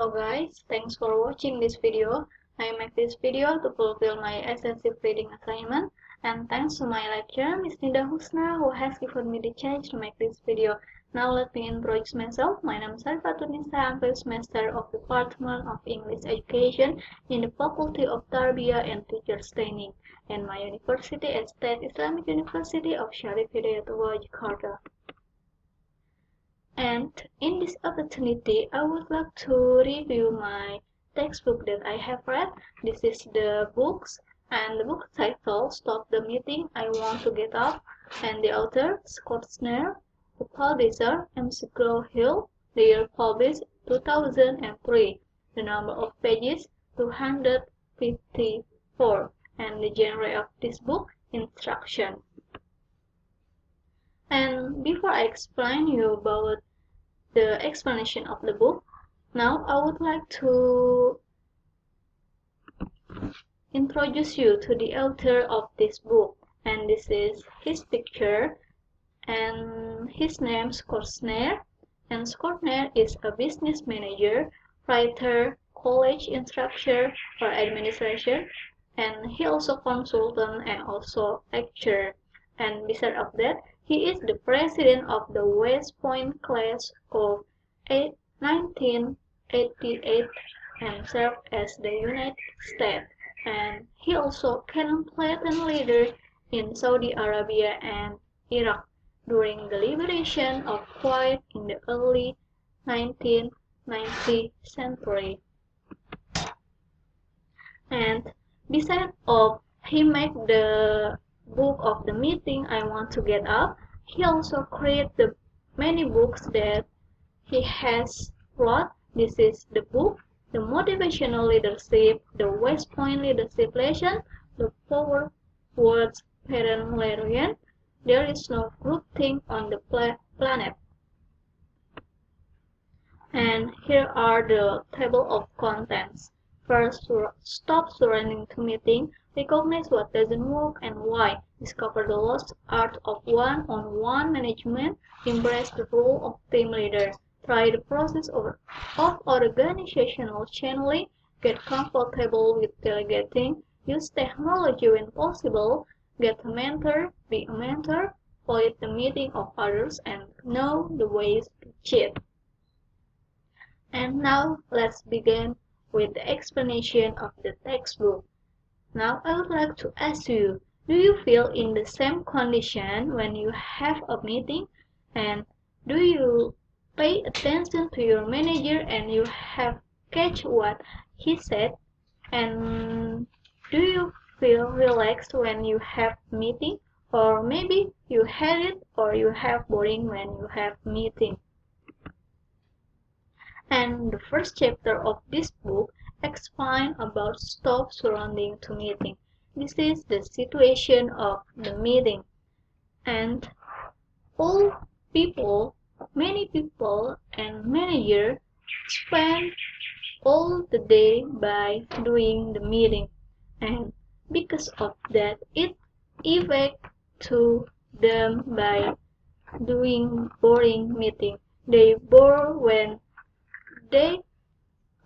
Hello guys, thanks for watching this video. I make this video to fulfill my extensive reading assignment, and thanks to my lecturer, Miss Husna, who has given me the chance to make this video. Now let me introduce myself. My name is Syarifatunnisa. I'm first semester of Department of English Education in the Faculty of Tarbiyah and Teachers Training, and my university is State Islamic University of Syarifatunnisa, Jakarta. And in this opportunity, I would like to review my textbook that I have read. This is the books, and the book title Stop the Meeting, I Want to Get Up, and the author Snair, the publisher McGraw-Hill, the year published 2003, the number of pages 254, and the genre of this book instruction. And before I explain you about the explanation of the book, now I would like to introduce you to the author of this book, and this is his picture, and his name is Snair, and Snair is a business manager, writer, college instructor or administration, and he also consultant and also lecturer, and besides of that, he is the president of the West Point class of 1988 and served as the United States, and he also campaign leader in Saudi Arabia and Iraq during the liberation of Kuwait in the early 19th century. And besides of he make the book of the meeting I Want to Get Up, he also create the many books that he has wrote. This is the book, the Motivational Leadership, the West Point Leadership Lesson, the Power Words Parent Larian, There is No Good Thing on the Planet. And here are the table of contents. First, stop surrendering to meeting. Recognize what doesn't work and why. Discover the lost art of one-on-one management. Embrace the role of team leader. Try the process of organizational channeling. Get comfortable with delegating. Use technology when possible. Get a mentor. Be a mentor. Avoid the meeting of others and know the ways to cheat. And now let's begin with the explanation of the textbook. Now I would like to ask you, do you feel in the same condition when you have a meeting? And do you pay attention to your manager and you have catch what he said? And do you feel relaxed when you have meeting? Or maybe you hate it or you have boring when you have meeting? And the first chapter of this book explains about stop surrounding to meeting. This is the situation of the meeting. And many people and managers spend all the day by doing the meeting. And because of that, it affects to them by doing boring meeting. They bore when they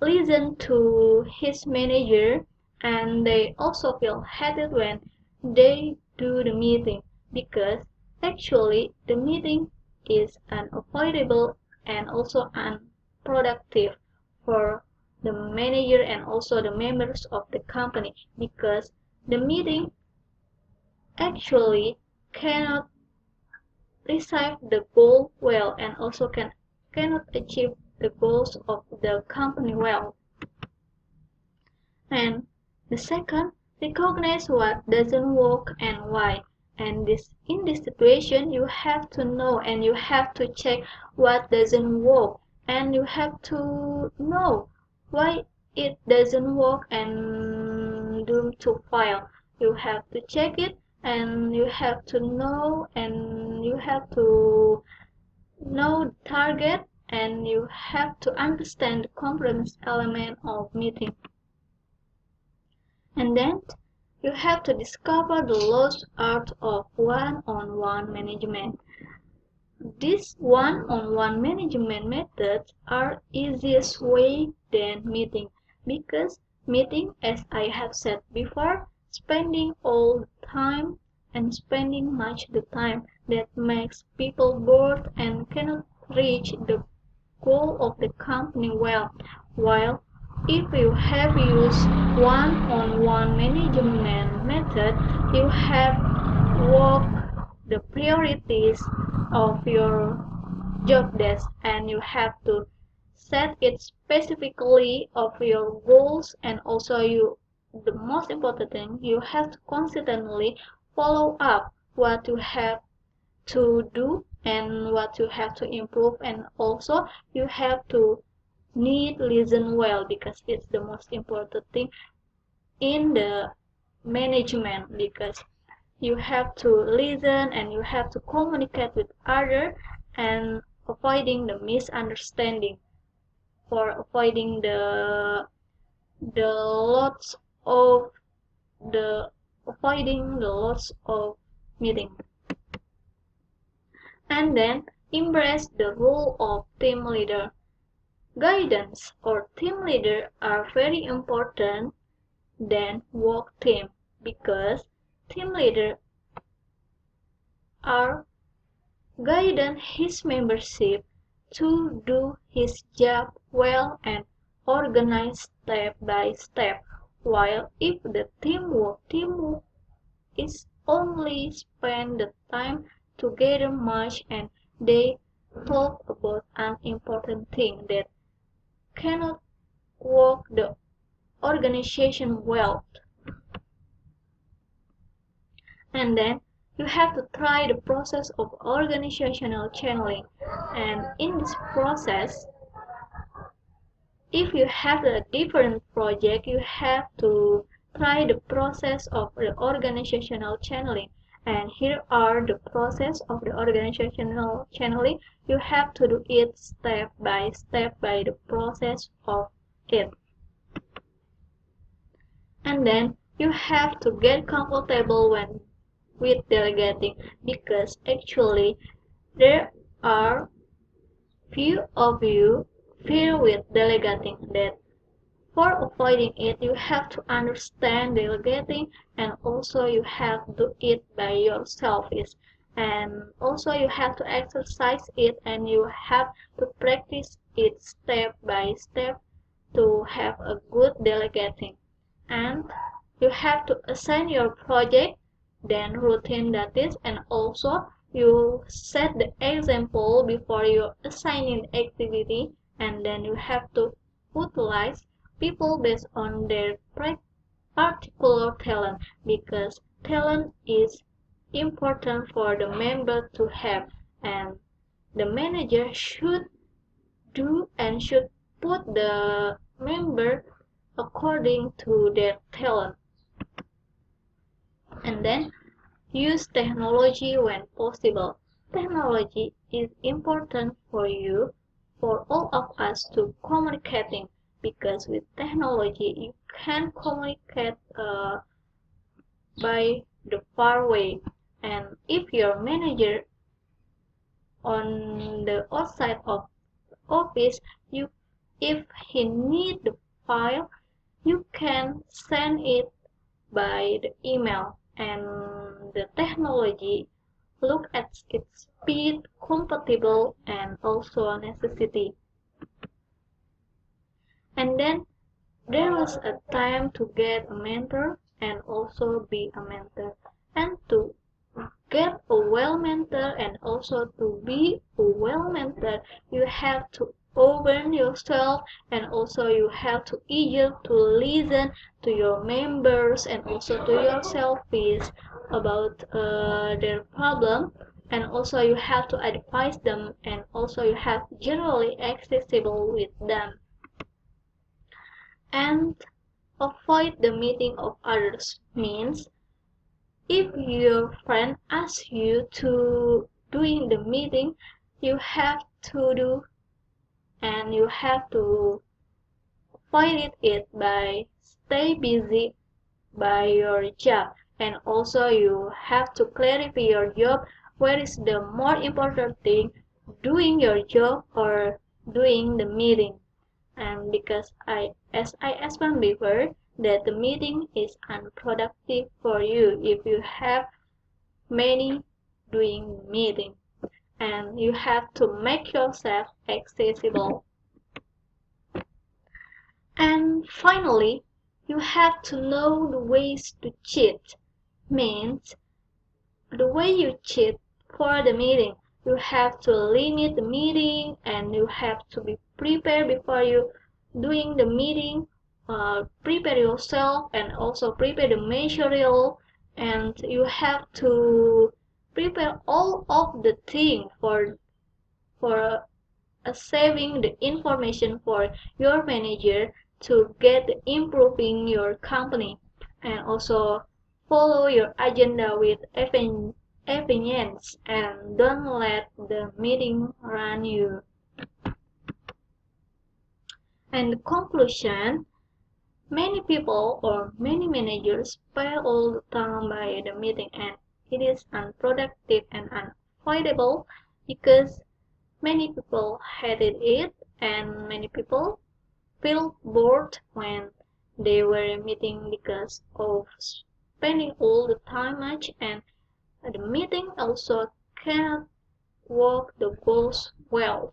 listen to his manager, and they also feel hated when they do the meeting, because actually the meeting is unavoidable and also unproductive for the manager and also the members of the company, because the meeting actually cannot receive the goal well and also cannot achieve the goals of the company well. And the second, recognize what doesn't work and why. And in this situation, you have to know and you have to check what doesn't work, and you have to know why it doesn't work and doomed to fail. You have to check it, and you have to know, and you have to know the target, and you have to understand the compromise element of meeting. And then you have to discover the lost art of one-on-one management. These one-on-one management methods are easiest way than meeting because meeting, as I have said before, spending all the time and spending much the time that makes people bored and cannot reach the goal of the company well. While if you have used one-on-one management method, you have worked the priorities of your job desk and you have to set it specifically of your goals, and also the most important thing, you have to consistently follow up what you have to do and what you have to improve, and also you have to need listen well because it's the most important thing in the management, because you have to listen and you have to communicate with others and avoiding the misunderstanding, for avoiding the lots of the avoiding the lots of meeting. And then embrace the role of team leader. Guidance or team leader are very important than work team because team leader are guiding his membership to do his job well and organized step by step, while if the teamwork is only spend the time together much and they talk about unimportant thing that cannot work the organization well. And then you have to try the process of organizational channeling, and in this process, if you have a different project, you have to try the process of the organizational channeling. And here are the process of the organizational channeling. You have to do it step by the process of it. And then you have to get comfortable with delegating, because actually there are few of you fear with delegating, that for avoiding it you have to understand delegating, and also you have to do it by yourself, and also you have to exercise it and you have to practice it step by step to have a good delegating. And you have to assign your project, then routine that is, and also you set the example before you assigning the activity, and then you have to utilize people based on their particular talent, because talent is important for the member to have, and the manager should do and should put the member according to their talent. And then use technology when possible. Technology is important for you, for all of us to communicating, because with technology you can communicate by the far way. And if your manager on the outside of office, if he need the file, you can send it by the email, and the technology look at its speed, compatible, and also necessity. And then there was a time to get a mentor and also be a mentor, and to get a well mentor and also to be a well mentor, you have to open yourself, and also you have to eager to listen to your members and also to yourself about their problem, and also you have to advise them, and also you have generally accessible with them. And avoid the meeting of others means, if your friend asks you to doing the meeting, you have to do, and you have to avoid it by stay busy by your job, and also you have to clarify your job where is the more important thing, doing your job or doing the meeting. And because as I explained before, that the meeting is unproductive for you if you have many doing meeting, and you have to make yourself accessible. And finally, you have to know the ways to cheat. Means the way you cheat for the meeting, you have to limit the meeting and you have to be prepared before you doing the meeting. Prepare yourself and also prepare the material, and you have to prepare all of the thing for saving the information for your manager to get improving your company, and also follow your agenda with efficiency and don't let the meeting run you. And the conclusion, many people or many managers fail all the time by the meeting, and it is unproductive and unavoidable because many people hated it, and many people feel bored when they were meeting because of spending all the time much, and the meeting also cannot work the goals well,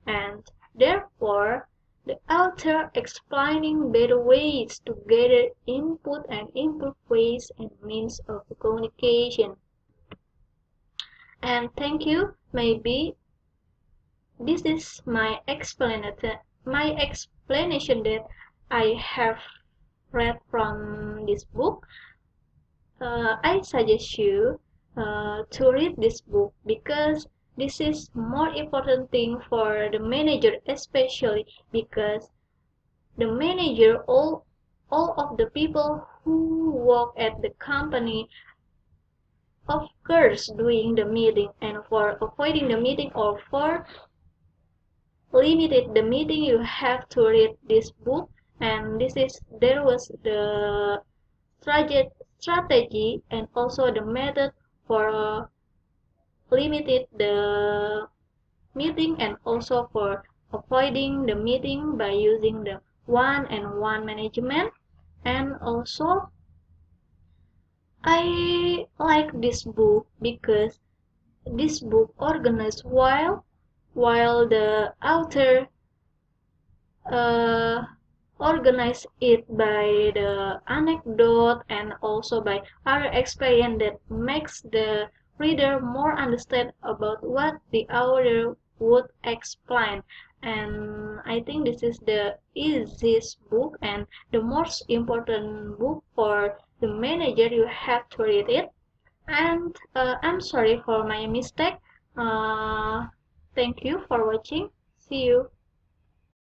and therefore the author explaining better ways to gather input and improve ways and means of communication. And thank you. Maybe this is my explanation that I have read from this book. I suggest you to read this book because this is more important thing for the manager, especially because the manager, all of the people who work at the company, of course doing the meeting, and for avoiding the meeting or for limited the meeting, you have to read this book. And there was the strategy and also the method for limited the meeting and also for avoiding the meeting by using the one-on-one management. And also I like this book because this book organized while the author uh, organize it by the anecdote and also by other experience that makes the reader more understand about what the author would explain. And I think this is the easiest book and the most important book for the manager. You have to read it. And I'm sorry for my mistake. Thank you for watching. See you.